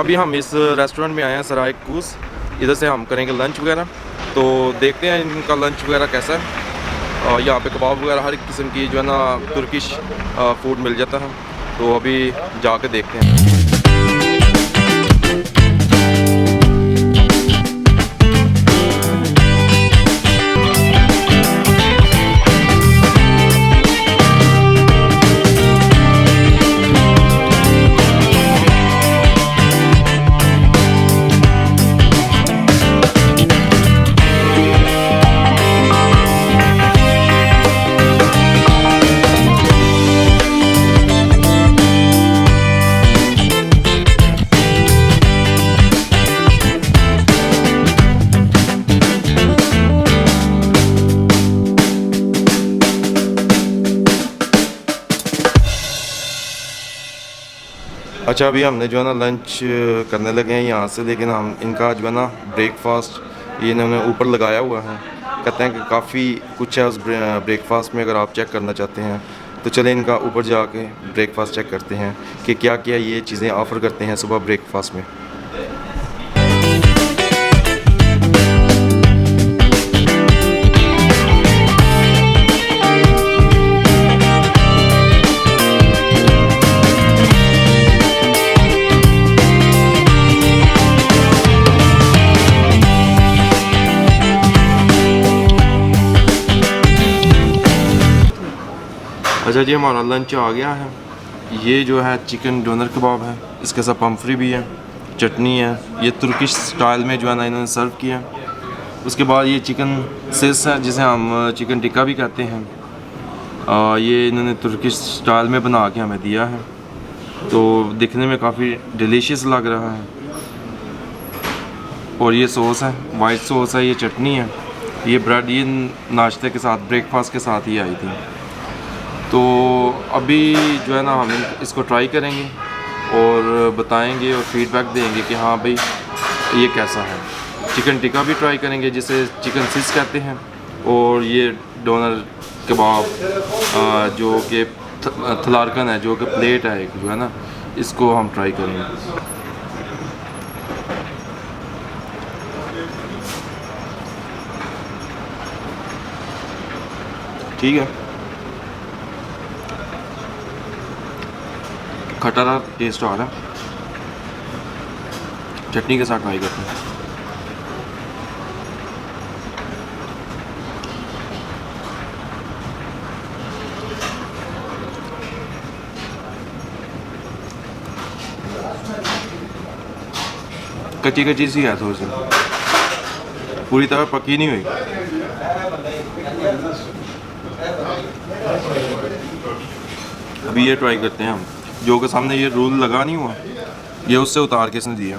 अभी हम इस रेस्टोरेंट में आए हैं सराय कूस। इधर से हम करेंगे लंच वगैरह, तो देखते हैं इनका लंच वगैरह कैसा है। और यहाँ पे कबाब वगैरह हर एक किस्म की जो है ना तुर्किश फूड मिल जाता है, तो अभी जाके देखते हैं। अच्छा, अभी हमने जो है ना लंच करने लगे हैं यहाँ से, लेकिन हम इनका जो है ना ब्रेकफास्ट ये इन्होंने ऊपर लगाया हुआ है। कहते हैं कि काफ़ी कुछ है उस ब्रेकफास्ट में, अगर आप चेक करना चाहते हैं तो चले इनका ऊपर जाके ब्रेकफास्ट चेक करते हैं कि क्या क्या ये चीज़ें ऑफ़र करते हैं सुबह ब्रेकफास्ट में। अच्छा जी, हमारा लंच आ गया है। ये जो है चिकन डोनर कबाब है, इसके साथ पम्फ्री भी है, चटनी है। ये तुर्किश स्टाइल में जो है ना इन्होंने सर्व किया। उसके बाद ये चिकन सिस है, जिसे हम चिकन टिक्का भी कहते हैं। ये इन्होंने तुर्किश स्टाइल में बना के हमें दिया है, तो दिखने में काफ़ी डिलीशियस लग रहा है। और ये सॉस है, वाइट सॉस है, ये चटनी है, ये ब्रेड, ये नाश्ते के साथ ब्रेकफास्ट के साथ ही आई थी। तो अभी जो है ना हम इसको ट्राई करेंगे और बताएंगे और फीडबैक देंगे कि हाँ भाई ये कैसा है। चिकन टिक्का भी ट्राई करेंगे, जिसे चिकन सिस कहते हैं। और ये डोनर कबाब जो कि थलारकन है, जो कि प्लेट है एक, जो है ना, इसको हम ट्राई करेंगे। ठीक है, खटारा टेस्ट आ रहा है। चटनी के साथ ट्राई करते हैं। कच्ची कच्ची सी है, थोड़ी सी, पूरी तरह पकी नहीं हुई। अभी ये ट्राई करते हैं हम, जो के सामने ये रोल लगा नहीं हुआ, ये उससे उतार के इसने दिया।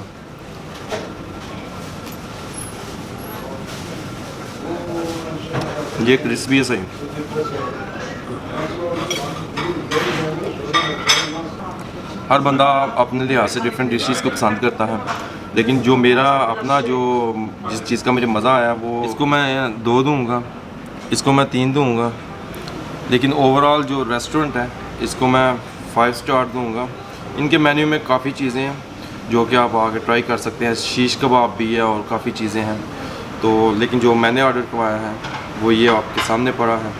ये क्रिस्पी है सही। हर बंदा अपने लिहाज से डिफरेंट डिशेस को पसंद करता है, लेकिन जो मेरा अपना जो जिस चीज़ का मुझे मज़ा आया वो, इसको मैं 2 दूँगा, इसको मैं 3 दूँगा, लेकिन ओवरऑल जो रेस्टोरेंट है इसको मैं 5 स्टार दूँगा। इनके मेन्यू में काफ़ी चीज़ें हैं जो कि आप आके ट्राई कर सकते हैं। शीश कबाब भी है और काफ़ी चीज़ें हैं, तो लेकिन जो मैंने ऑर्डर करवाया है वो ये आपके सामने पड़ा है।